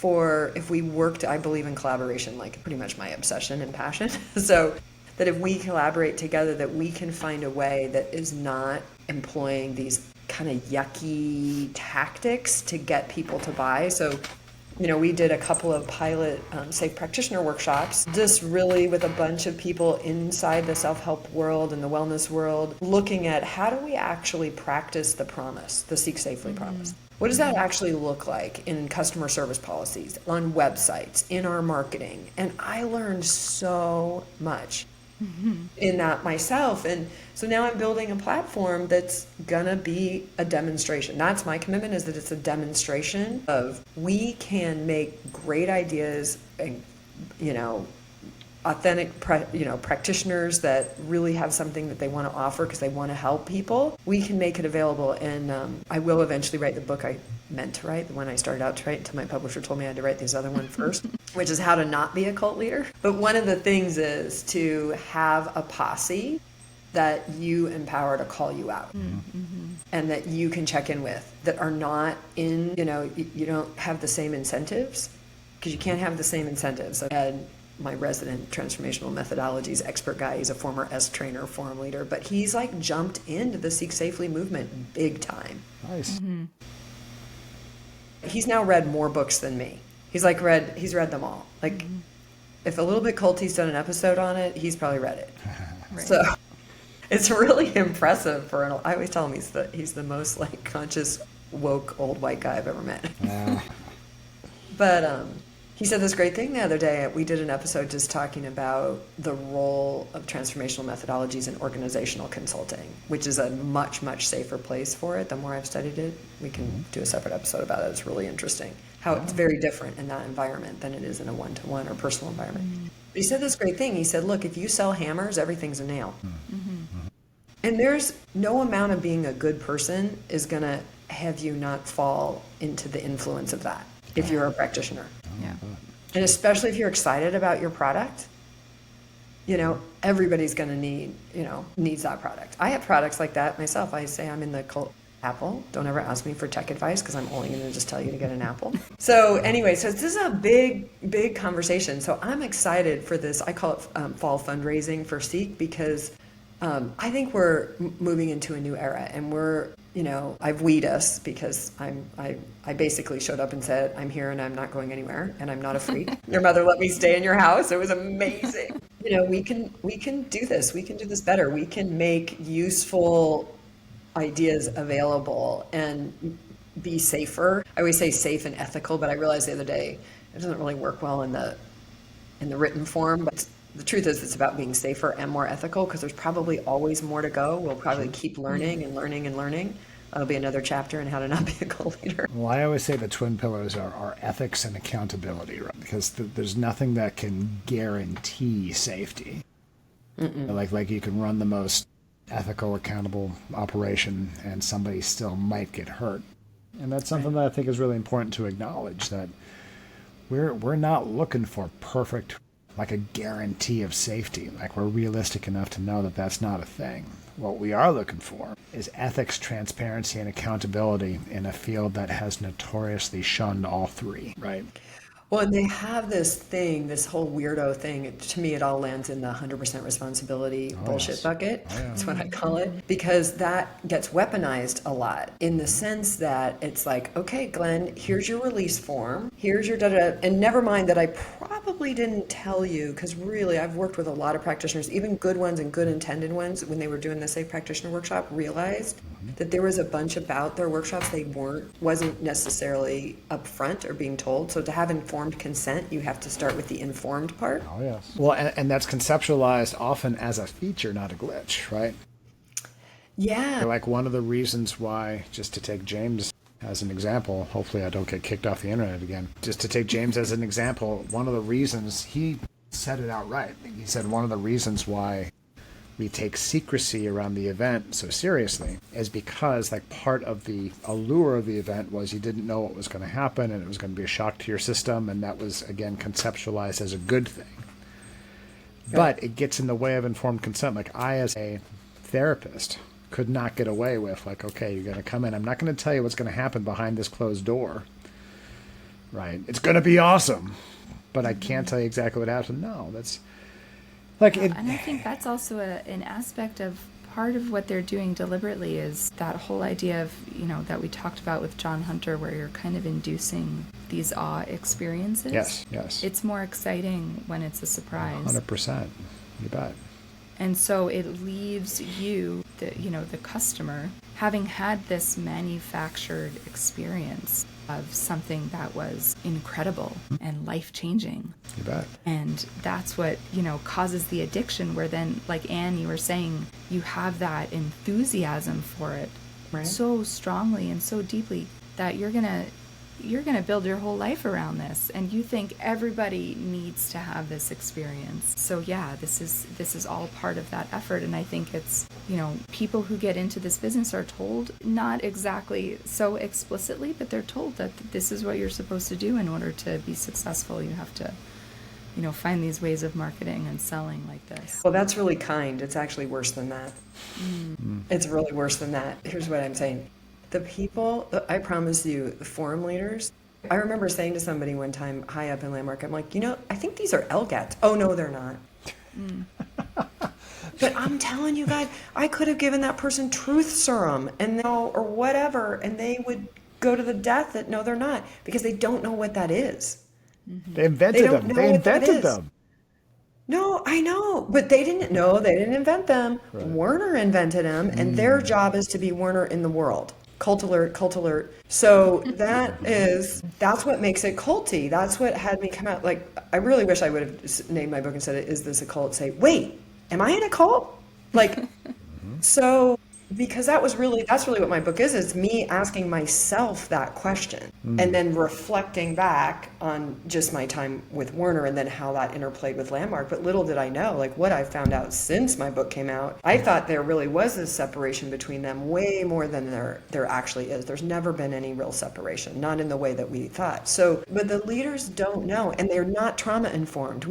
if we worked, I believe in collaboration, like pretty much my obsession and passion. So that if we collaborate together, that we can find a way that is not employing these kind of yucky tactics to get people to buy. So, we did a couple of pilot safe practitioner workshops, just really with a bunch of people inside the self-help world and the wellness world, looking at how do we actually practice the promise, the Seek Safely promise. What does that actually look like in customer service policies, on websites, in our marketing? And I learned so much in that myself. And so now I'm building a platform that's going to be a demonstration. That's my commitment, is that it's a demonstration of we can make great ideas and, authentic, practitioners that really have something that they want to offer because they want to help people. We can make it available, and I will eventually write the book I meant to write, the one I started out to write until my publisher told me I had to write this other one first, which is how to not be a cult leader. But one of the things is to have a posse that you empower to call you out, and that you can check in with, that are not in, you don't have the same incentives, because you can't have the same incentives. I had my resident transformational methodologies expert guy. He's a former S trainer, forum leader, but he's like jumped into the Seek Safely movement big time. Nice. He's now read more books than me. He's read them all. Like, if A Little Bit Culty's done an episode on it, he's probably read it. Right. So it's really impressive I always tell him he's the most like conscious, woke, old white guy I've ever met. But he said this great thing the other day. We did an episode just talking about the role of transformational methodologies in organizational consulting, which is a much, much safer place for it. The more I've studied it, we can do a separate episode about it. It's really interesting how it's very different in that environment than it is in a one-to-one or personal environment. But he said this great thing. He said, look, if you sell hammers, everything's a nail. And there's no amount of being a good person is going to have you not fall into the influence of that if you're a practitioner. Yeah. And especially if you're excited about your product, everybody's going to needs that product. I have products like that myself. I say I'm in the cult Apple. Don't ever ask me for tech advice because I'm only going to just tell you to get an Apple. So anyway, so this is a big, big conversation. So I'm excited for this. I call it fall fundraising for Seek because I think we're moving into a new era, and I've weed us because I basically showed up and said, I'm here and I'm not going anywhere and I'm not a freak. Your mother let me stay in your house. It was amazing. We can do this. We can do this better. We can make useful ideas available and be safer. I always say safe and ethical, but I realized the other day it doesn't really work well in the written form. But the truth is it's about being safer and more ethical because there's probably always more to go. We'll probably keep learning and learning and learning. That'll be another chapter in how to not be a cult leader. Well, I always say the twin pillars are ethics and accountability, right? Because there's nothing that can guarantee safety. Like you can run the most ethical, accountable operation and somebody still might get hurt. And that's something that I think is really important to acknowledge, that we're not looking for perfect, like a guarantee of safety. Like we're realistic enough to know that that's not a thing. What we are looking for is ethics, transparency, and accountability in a field that has notoriously shunned all three, right? Well, and they have this whole weirdo thing. To me, it all lands in the 100% responsibility bullshit bucket. That's what I call it. Because that gets weaponized a lot in the sense that it's like, okay, Glenn, here's your release form. Here's your da-da. And never mind that I probably didn't tell you, because really I've worked with a lot of practitioners, even good ones and good intended ones, when they were doing the Safe Practitioner Workshop, realized that there was a bunch about their workshops they wasn't necessarily upfront or being told. So to have informed consent, you have to start with the informed part. Oh, yes. Well, and that's conceptualized often as a feature, not a glitch, right? Yeah. Like one of the reasons why, just to take James as an example, hopefully I don't get kicked off the internet again. Just to take James as an example, one of the reasons, he said it outright. He said one of the reasons why we take secrecy around the event so seriously is because like part of the allure of the event was you didn't know what was going to happen and it was going to be a shock to your system, and that was again conceptualized as a good thing. Okay. But it gets in the way of informed consent. Like I as a therapist could not get away with like, okay, you're going to come in, I'm not going to tell you what's going to happen behind this closed door, right? It's going to be awesome, but I can't tell you exactly what happened. No, that's like it, and I think that's also an aspect of part of what they're doing deliberately is that whole idea of, that we talked about with John Hunter, where you're kind of inducing these awe experiences. Yes. It's more exciting when it's a surprise. 100%. You bet. And so it leaves you, the customer, having had this manufactured experience of something that was incredible and life-changing. You bet. And that's what, causes the addiction, where then, like Anne, you were saying, you have that enthusiasm for it so strongly and so deeply that you're gonna build your whole life around this, and you think everybody needs to have this experience. So yeah, this is all part of that effort. And I think it's, people who get into this business are told, not exactly so explicitly, but they're told that this is what you're supposed to do in order to be successful. You have to, find these ways of marketing and selling like this. Well, that's really kind. It's actually worse than that. It's really worse than that. Here's what I'm saying. The people, I promise you, the forum leaders, I remember saying to somebody one time high up in Landmark, I'm like, I think these are LGATs. Oh, no, they're not. But I'm telling you guys, I could have given that person truth serum or whatever, and they would go to the death that no, they're not, because they don't know what that is. They invented them. They invented them. No, I know, but they didn't invent them. Right. Werner invented them, and their job is to be Werner in the world. Cult alert, cult alert. So that's what makes it culty. That's what had me come out. Like, I really wish I would have named my book and said, "Is this a cult?" Say, wait, am I in a cult? Like, so, because that's really what my book is. It's me asking myself that question and then reflecting back on just my time with Werner and then how that interplayed with Landmark. But little did I know, like, what I found out since my book came out, I thought there really was this separation between them, way more than there actually is. There's never been any real separation, not in the way that we thought. So, but the leaders don't know, and they're not trauma informed.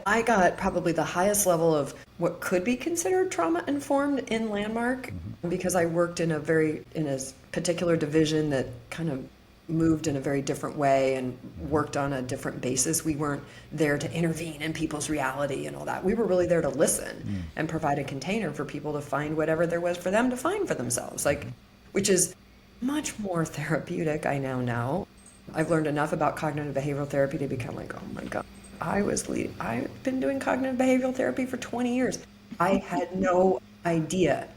I got probably the highest level of what could be considered trauma informed in Landmark, because I worked in a particular division that kind of moved in a very different way and worked on a different basis. We weren't there to intervene in people's reality and all that. We were really there to listen and provide a container for people to find whatever there was for them to find for themselves, which is much more therapeutic. I now know. I've learned enough about cognitive behavioral therapy to become like, oh my God, I've been doing cognitive behavioral therapy for 20 years. I had no idea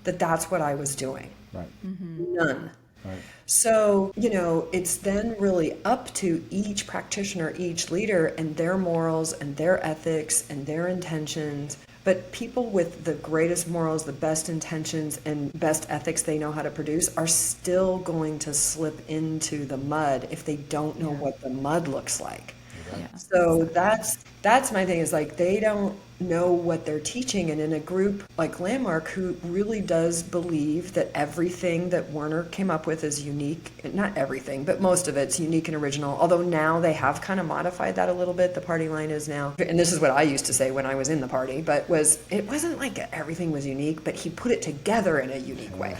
that that's what I was doing. Right. None. Right. So, it's then really up to each practitioner, each leader, and their morals and their ethics and their intentions. But people with the greatest morals, the best intentions, and best ethics they know how to produce are still going to slip into the mud if they don't know what the mud looks like. Yeah. So that's my thing, is like, they don't know what they're teaching. And in a group like Landmark, who really does believe that everything that Werner came up with is unique, not everything, but most of it's unique and original, although now they have kind of modified that a little bit. The party line is now, and this is what I used to say when I was in the party, but it wasn't like everything was unique, but he put it together in a unique way.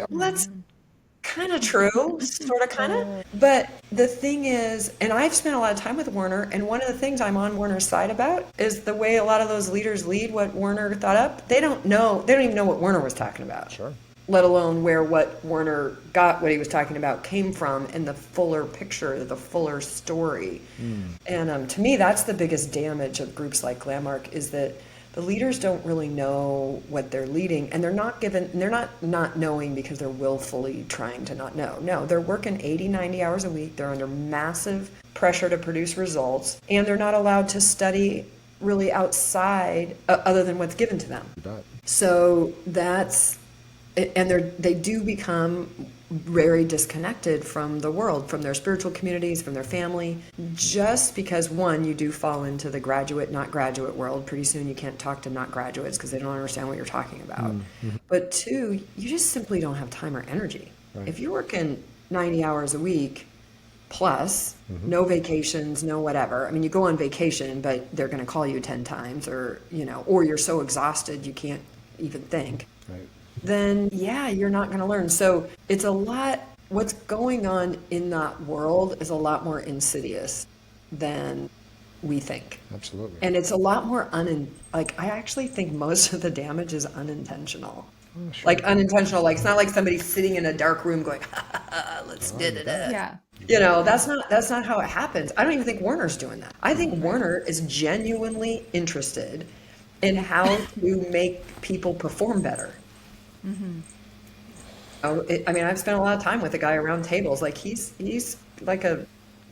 That's kind of true, sort of, kind of. But the thing is, and I've spent a lot of time with Werner, and one of the things I'm on Werner's side about is the way a lot of those leaders lead what Werner thought up. They don't even know what Werner was talking about. Sure. Let alone where what Werner got, what he was talking about, came from, and the fuller picture, the fuller story. And to me, that's the biggest damage of groups like Landmark, is that the leaders don't really know what they're leading, and they're not knowing because they're willfully trying to not know. No, they're working 80, 90 hours a week. They're under massive pressure to produce results, and they're not allowed to study really outside other than what's given to them. So they do become very disconnected from the world, from their spiritual communities, from their family, just because, one, you do fall into the graduate, not graduate world. Pretty soon you can't talk to not graduates because they don't understand what you're talking about. But two, you just simply don't have time or energy. Right. If you're working 90 hours a week plus, no vacations, no whatever. I mean, you go on vacation, but they're going to call you 10 times, or you're so exhausted you can't even think. Right. Then you're not going to learn. So it's a lot, what's going on in that world is a lot more insidious than we think. Absolutely. And it's a lot more I actually think most of the damage is unintentional. Oh, sure. Like unintentional, like it's not like somebody sitting in a dark room going, let's did it. Yeah. That's not how it happens. I don't even think Werner's doing that. I think Werner is genuinely interested in how to make people perform better. I've spent a lot of time with a guy around tables. Like he's like a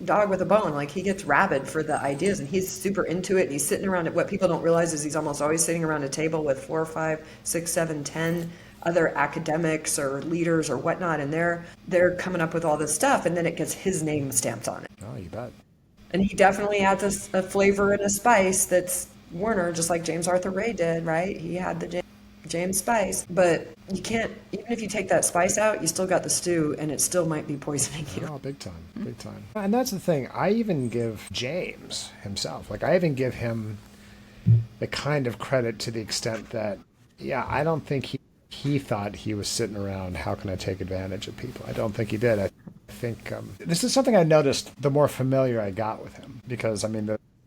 dog with a bone. Like he gets rabid for the ideas, and he's super into it. And he's sitting around it. What people don't realize is he's almost always sitting around a table with 4 or 5, 6, 7, 10 other academics or leaders or whatnot, and they're coming up with all this stuff, and then it gets his name stamped on it. Oh, you bet. And he definitely adds a flavor and a spice that's Werner, just like James Arthur Ray did, right? He had the James spice, but you can't, even if you take that spice out, you still got the stew, and it still might be poisoning you. Oh, big time. And that's the thing. I even give James himself, I even give him the kind of credit to the extent that, I don't think he thought he was sitting around, how can I take advantage of people? I don't think he did. I think this is something I noticed the more familiar I got with him, because,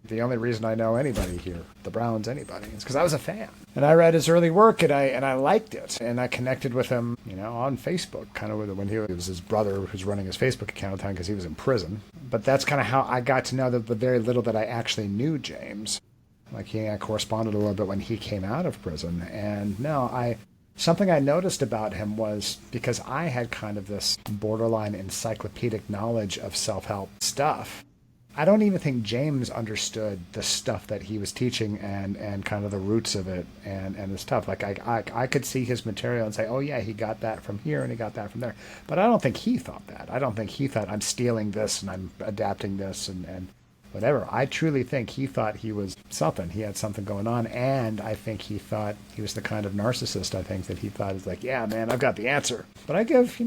the only reason I know anybody here, the Browns, anybody, is because I was a fan. And I read his early work, and I liked it. And I connected with him, on Facebook, kind of when he was his brother who's running his Facebook account at the time because he was in prison. But that's kind of how I got to know the very little that I actually knew James. I corresponded a little bit when he came out of prison. And no, something I noticed about him was, because I had kind of this borderline encyclopedic knowledge of self-help stuff, I don't even think James understood the stuff that he was teaching and kind of the roots of it and the stuff. Like I could see his material and say, oh yeah, he got that from here and he got that from there. But I don't think he thought that. I don't think he thought, I'm stealing this and I'm adapting this and whatever. I truly think he thought he was something. He had something going on. And I think he thought he was the kind of narcissist, I think, that he thought is like, yeah, man, I've got the answer. But I give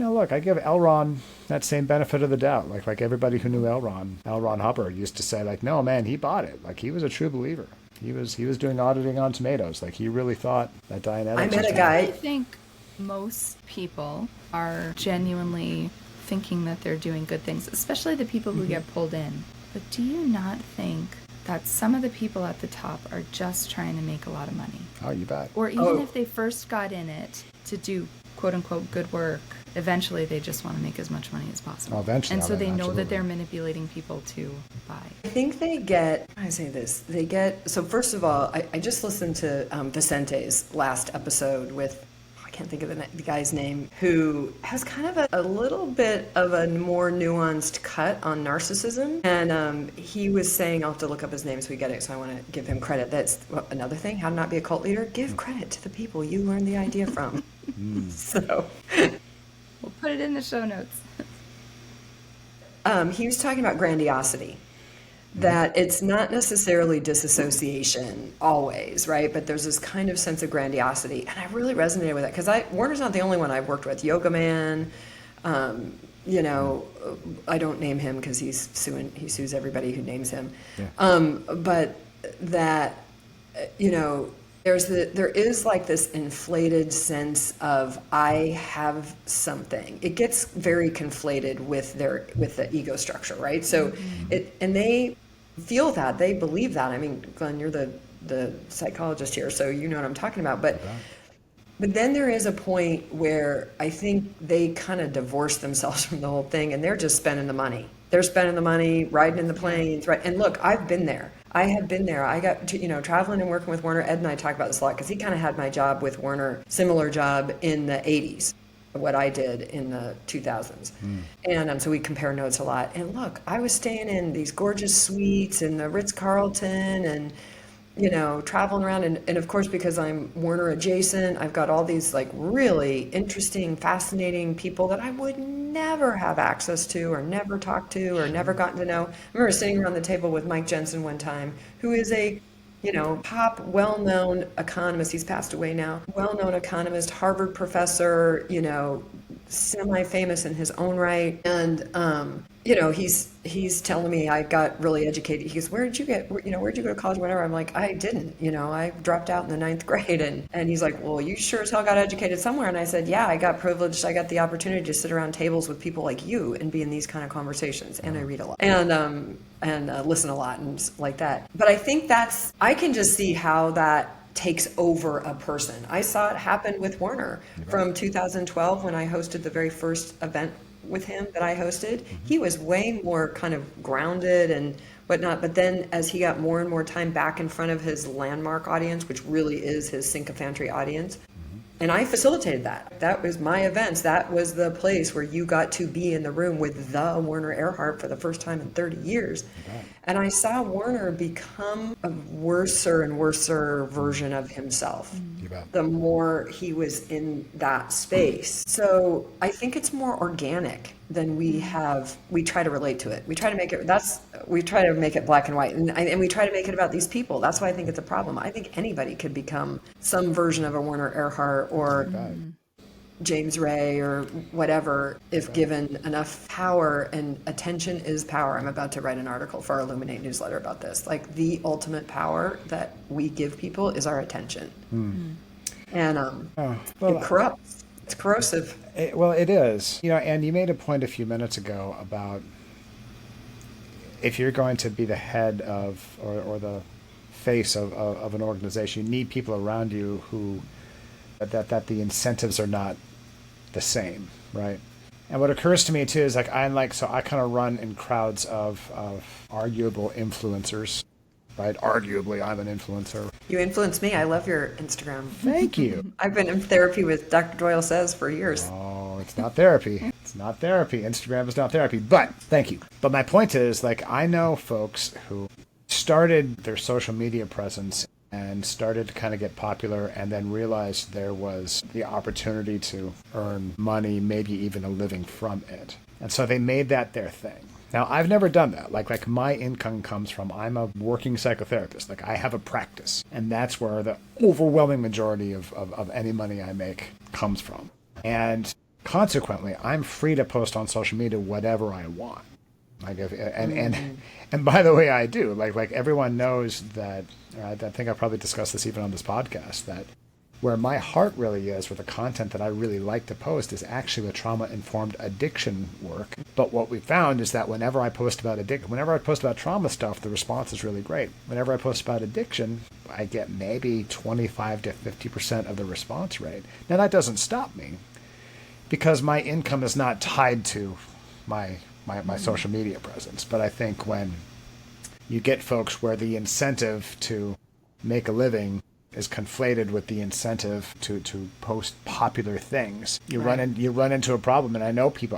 L. Ron that same benefit of the doubt. Like everybody who knew L. Ron Hubbard used to say, like, no, man, he bought it. Like, he was a true believer. He was doing auditing on tomatoes. Like, he really thought that Dianetics. I met a guy. I think most people are genuinely thinking that they're doing good things, especially the people who get pulled in. But do you not think that some of the people at the top are just trying to make a lot of money? Oh, you bet. Or even if they first got in it to do quote-unquote good work, eventually they just want to make as much money as possible. Oh, eventually. And so they know absolutely. that they're manipulating people to buy. I think so first of all, I just listened to Vicente's last episode with, I can't think of the guy's name, who has kind of a little bit of a more nuanced cut on narcissism. And he was saying, I'll have to look up his name so we get it, so I want to give him credit. That's another thing, how to not be a cult leader. Give credit to the people you learned the idea from. So We'll put it in the show notes. he was talking about grandiosity. That it's not necessarily disassociation always, right? But there's this kind of sense of grandiosity. And I really resonated with that because Warner's not the only one I've worked with. Yoga Man, you know, I don't name him because he sues everybody who names him. Yeah. But that, you know, there is like this inflated sense of I have something. It gets very conflated with the ego structure, right? So they feel that, they believe that. I mean, Glenn, you're the psychologist here, so you know what I'm talking about. But then there is a point where I think they kind of divorce themselves from the whole thing, and they're just spending the money. They're spending the money, riding in the planes, right? And look, I've been there. I have been there. I got, traveling and working with Warner. Ed and I talk about this a lot because he kind of had my job with Warner, similar job in the 80s, what I did in the 2000s. And so we compare notes a lot. And look, I was staying in these gorgeous suites in the Ritz-Carlton and, traveling around. And of course, because I'm Warner adjacent, I've got all these like really interesting, fascinating people that I would never have access to or never talked to or never gotten to know. I remember sitting around the table with Mike Jensen one time, who is a top, well-known economist. He's passed away now. Well-known economist, Harvard professor, semi-famous in his own right. And, he's telling me I got really educated. He goes, where'd you go to college, whatever? I'm like, I didn't, I dropped out in the 9th grade. And he's like, well, you sure as hell got educated somewhere. And I said, yeah, I got privileged. I got the opportunity to sit around tables with people like you and be in these kind of conversations. And I read a lot and listen a lot and like that. But I think I can just see how that takes over a person. I saw it happen with Warner from 2012 when I hosted the very first event with him that I hosted. He was way more kind of grounded and whatnot, but then as he got more and more time back in front of his landmark audience, which really is his sycophantry audience, and I facilitated that. That was my events. That was the place where you got to be in the room with the Werner Erhard for the first time in 30 years. And I saw Werner become a worser and worser version of himself the more he was in that space. So I think it's more organic than we try to relate to it. We try to make it black and white, and we try to make it about these people. That's why I think it's a problem. I think anybody could become some version of a Werner Erhard or James Ray or whatever if given enough power, and attention is power. I'm about to write an article for our Illuminate newsletter about this. Like, the ultimate power that we give people is our attention. And it corrupts. It's corrosive. It is. And you made a point a few minutes ago about if you're going to be the head of or the face of an organization, you need people around you who that the incentives are not the same, right? And what occurs to me too is I kind of run in crowds of arguable influencers, right? Arguably, I'm an influencer. You influence me. I love your Instagram. Thank you. I've been in therapy with Dr. Doyle Says for years. Oh, it's not therapy. It's not therapy. Instagram is not therapy. But thank you. But my point is, like, I know folks who started their social media presence and started to kind of get popular and then realized there was the opportunity to earn money, maybe even a living from it. And so they made that their thing. Now, I've never done that. Like my income comes from, I'm a working psychotherapist. Like, I have a practice. And that's where the overwhelming majority of any money I make comes from. And consequently, I'm free to post on social media whatever I want. Like and by the way, I do. Like everyone knows that. I think I probably discussed this even on this podcast. That where my heart really is, with the content that I really like to post, is actually with trauma-informed addiction work. But what we found is that whenever I post about addiction, whenever I post about trauma stuff, the response is really great. Whenever I post about addiction, I get maybe 25 to 50% of the response rate. Now that doesn't stop me, because my income is not tied to my social media presence. But I think when you get folks where the incentive to make a living is conflated with the incentive to post popular things, you run into a problem. And I know people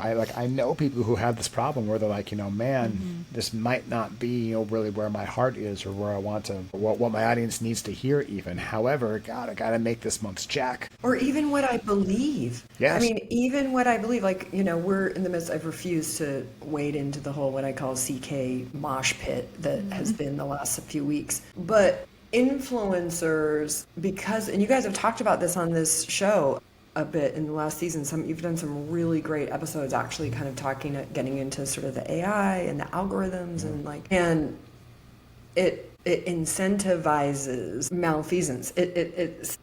who have this problem where they're like, man, this might not be really where my heart is, or where I want to, what my audience needs to hear even. However, God, I got to make this month's check. Or even what I believe. Yes. I mean, even what I believe, like, we're in the midst, I've refused to wade into the whole, what I call CK mosh pit that has been the last few weeks. But influencers, and you guys have talked about this on this show a bit in the last season. You've done some really great episodes, actually, kind of getting into sort of the AI and the algorithms, and it incentivizes malfeasance. It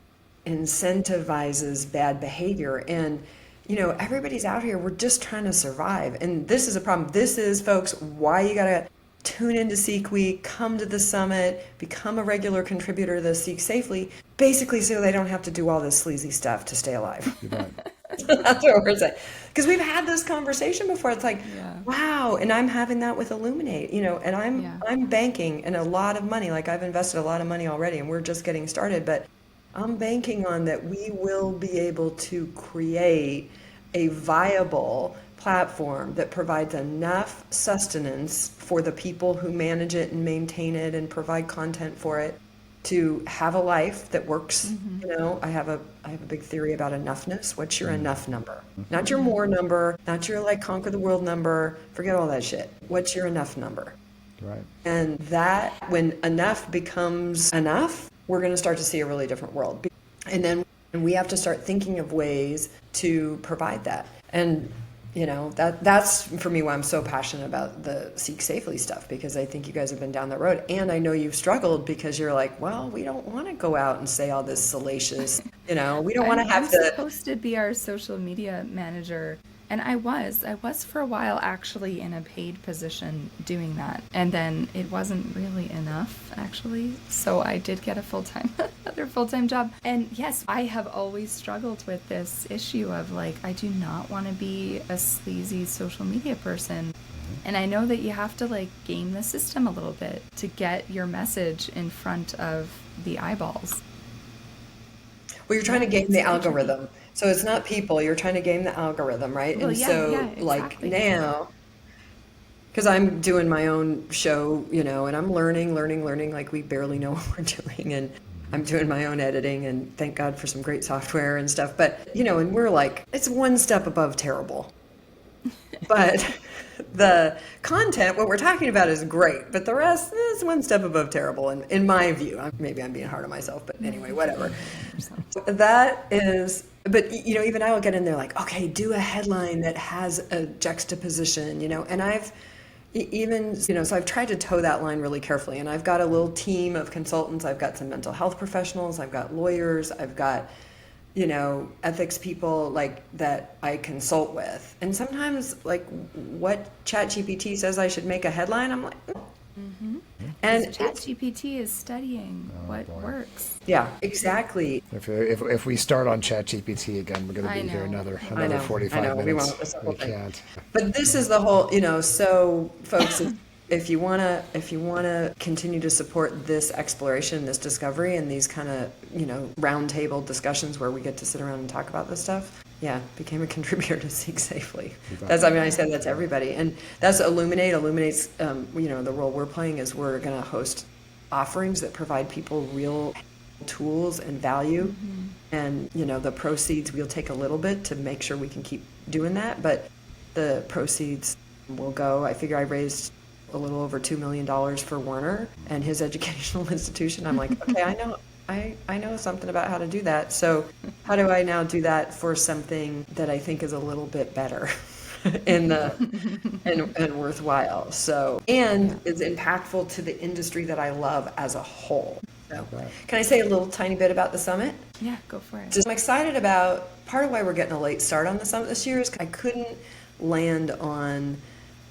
incentivizes bad behavior, and everybody's out here. We're just trying to survive, and this is a problem. This is, folks, why you gotta tune into Seek Week, come to the summit, become a regular contributor to the Seek Safely, basically so they don't have to do all this sleazy stuff to stay alive. That's what we're saying. Because we've had this conversation before. It's like, wow, and I'm having that with Illuminate, and I'm banking in a lot of money. Like, I've invested a lot of money already, and we're just getting started, but I'm banking on that we will be able to create a viable platform that provides enough sustenance for the people who manage it and maintain it and provide content for it to have a life that works. I have a big theory about enoughness. What's your enough number? Not your more number, not your conquer the world number. Forget all that shit. What's your enough number? Right. And that, when enough becomes enough, we're going to start to see a really different world. And then we have to start thinking of ways to provide that. And that's for me why I'm so passionate about the Seek Safely stuff, because I think you guys have been down that road. And I know you've struggled because you're like, well, we don't want to go out and say all this salacious, we don't want to have I'm supposed to be our social media manager. And I was for a while actually in a paid position doing that. And then it wasn't really enough, actually. So I did get another full-time job. And yes, I have always struggled with this issue of I do not want to be a sleazy social media person. And I know that you have to game the system a little bit to get your message in front of the eyeballs. Well, you're trying to game the algorithm. So it's not people, you're trying to game the algorithm, right? Well, exactly. Now, because I'm doing my own show, and I'm learning, like we barely know what we're doing. And I'm doing my own editing, and thank God for some great software and stuff. But, and we're it's one step above terrible. But the content, what we're talking about, is great, but the rest is one step above terrible, in my view. Maybe I'm being hard on myself, but anyway, whatever. That is, but even I will get in there okay, do a headline that has a juxtaposition, and I've so I've tried to toe that line really carefully, and I've got a little team of consultants. I've got some mental health professionals, I've got lawyers, I've got ethics people that I consult with. And sometimes what ChatGPT says I should make a headline, I'm like, And ChatGPT is studying what works. Yeah, exactly. If we start on ChatGPT again, we're going to be here another 45 minutes. We won't. We can't. But this is the whole, so folks, if you wanna continue to support this exploration, this discovery, and these kind of roundtable discussions where we get to sit around and talk about this stuff, yeah, became a contributor to Seek Safely. I said that's everybody, and that's illuminates the role we're playing is we're going to host offerings that provide people real tools and value, and the proceeds, we'll take a little bit to make sure we can keep doing that, but the proceeds will go, I figure I raised a little over $2 million for Warner and his educational institution. I'm like, okay, I know something about how to do that. So how do I now do that for something that I think is a little bit better and worthwhile? So, and is impactful to the industry that I love as a whole. So, can I say a little tiny bit about the summit? Yeah, go for it. I'm excited about, part of why we're getting a late start on the summit this year is I couldn't land on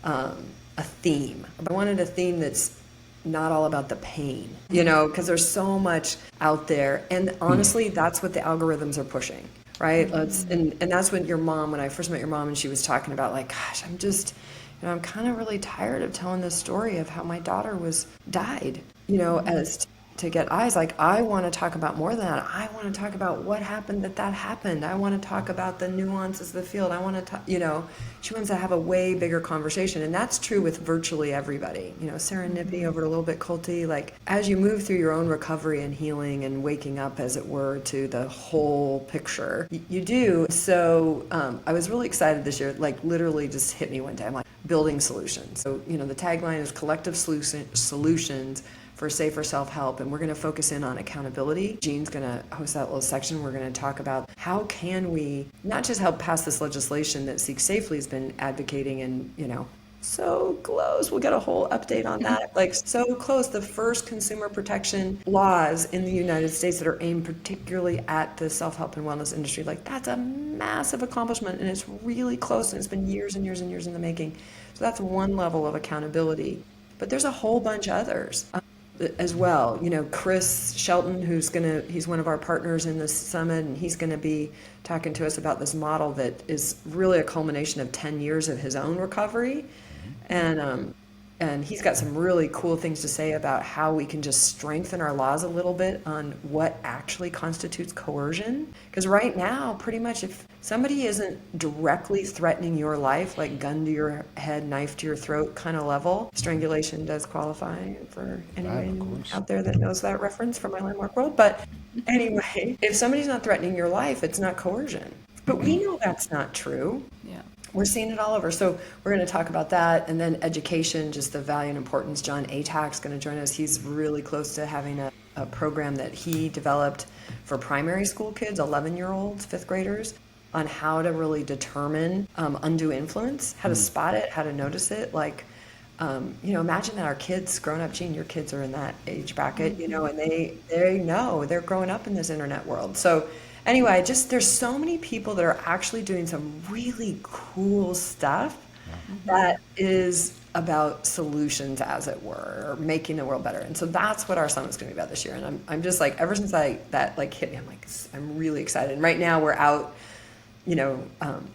a theme. I wanted a theme that's not all about the pain, because there's so much out there. And honestly, that's what the algorithms are pushing, right? And that's when I first met your mom, and she was talking about like, gosh, I'm just, I'm kind of really tired of telling this story of how my daughter died, as to get eyes. Like, I want to talk about more than that. I want to talk about what happened that happened. I want to talk about the nuances of the field. I want to talk, she wants to have a way bigger conversation. And that's true with virtually everybody. Serendipity over a little bit culty. Like, as you move through your own recovery and healing and waking up, as it were, to the whole picture, you do. So I was really excited this year, like literally just hit me one day. I'm like, building solutions. So, the tagline is collective solutions for safer self-help, and we're going to focus in on accountability. Jean's going to host that little section. We're going to talk about how can we not just help pass this legislation that Seek Safely has been advocating, and so close. We'll get a whole update on that. Like, so close. The first consumer protection laws in the United States that are aimed particularly at the self-help and wellness industry. Like, that's a massive accomplishment, and it's really close, and it's been years and years and years in the making. So that's one level of accountability. But there's a whole bunch of others as well. Chris Shelton, he's one of our partners in this summit, and he's going to be talking to us about this model that is really a culmination of 10 years of his own recovery. And he's got some really cool things to say about how we can just strengthen our laws a little bit on what actually constitutes coercion. Because right now, pretty much if somebody isn't directly threatening your life, like gun to your head, knife to your throat kind of level, strangulation does qualify for anyone out there that knows that reference from my landmark world. But anyway, if somebody's not threatening your life, it's not coercion. But we know that's not true. Yeah. We're seeing it all over. So we're going to talk about that. And then education, just the value and importance. John Atack's going to join us. He's really close to having a program that he developed for primary school kids, 11-year-olds, 5th graders, on how to really determine undue influence, how to spot it, how to notice it. Like, imagine that our kids growing up, Jean, your kids are in that age bracket, and they know they're growing up in this internet world. So anyway, there's so many people that are actually doing some really cool stuff that is about solutions, as it were, or making the world better. And so that's what our summit's going to be about this year. And I'm just like, ever since that hit me, I'm really excited. And right now we're out,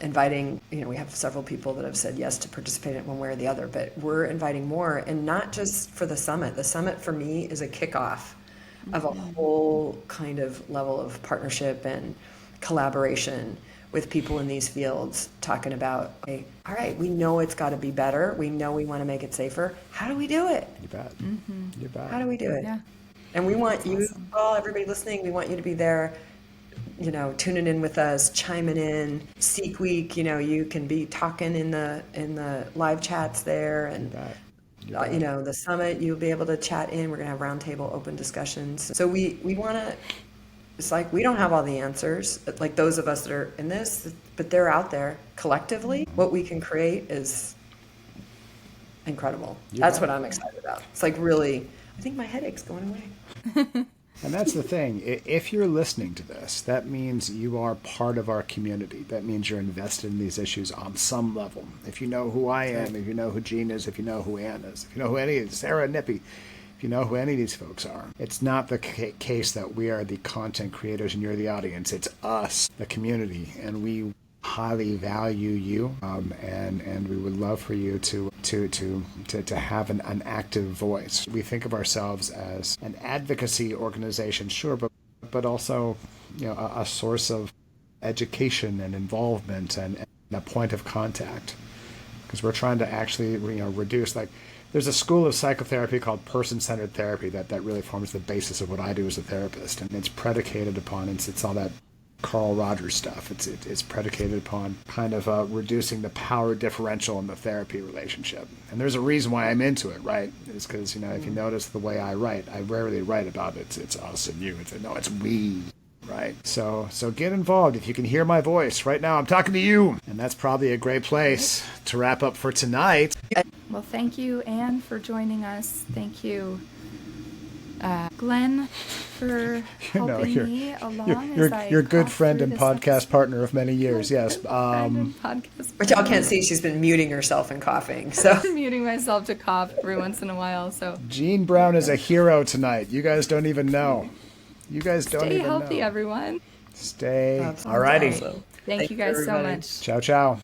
inviting, we have several people that have said yes to participate in it one way or the other, but we're inviting more, and not just for the summit. The summit for me is a kickoff of a whole kind of level of partnership and collaboration with people in these fields, talking about, okay, all right, we know it's got to be better. We know we want to make it safer. How do we do it? You bet. You bet. How do we do it? Yeah. And we want you, everybody listening, we want you to be there, tuning in with us, chiming in. Seek Week, you can be talking in the live chats there, and the summit, you'll be able to chat in. We're going to have roundtable open discussions. So we want to, it's like, we don't have all the answers, like those of us that are in this, but they're out there collectively. What we can create is incredible. That's what I'm excited about. It's like, really, I think my headache's going away. And that's the thing. If you're listening to this, that means you are part of our community. That means you're invested in these issues on some level. If you know who I am, if you know who Jean is, if you know who Ann is, if you know who any of Sarah Nippy, if you know who any of these folks are, it's not the case that we are the content creators and you're the audience. It's us, the community, and we highly value you, and we would love for you to have an active voice. We think of ourselves as an advocacy organization, sure, but also, a source of education and involvement and a point of contact, because we're trying to actually reduce, like, there's a school of psychotherapy called person-centered therapy that really forms the basis of what I do as a therapist, and it's predicated upon, it's all that Carl Rogers stuff. It's predicated upon kind of reducing the power differential in the therapy relationship. And there's a reason why I'm into it, right? It's because, if you notice the way I write, I rarely write about it's us and you. It's we, right? So get involved. If you can hear my voice right now, I'm talking to you. And that's probably a great place to wrap up for tonight. Well, thank you, Anne, for joining us. Thank you, Glenn, for helping me along. You're a good friend and podcast partner of many years. Yes. But y'all can't see she's been muting herself and coughing. So I'm muting myself to cough every once in a while. So Jean Brown is a hero tonight. You guys don't even know. You guys don't even know. Stay healthy, everyone. Stay. Absolutely. Alrighty. Awesome. Thank you guys so much. Ciao, ciao.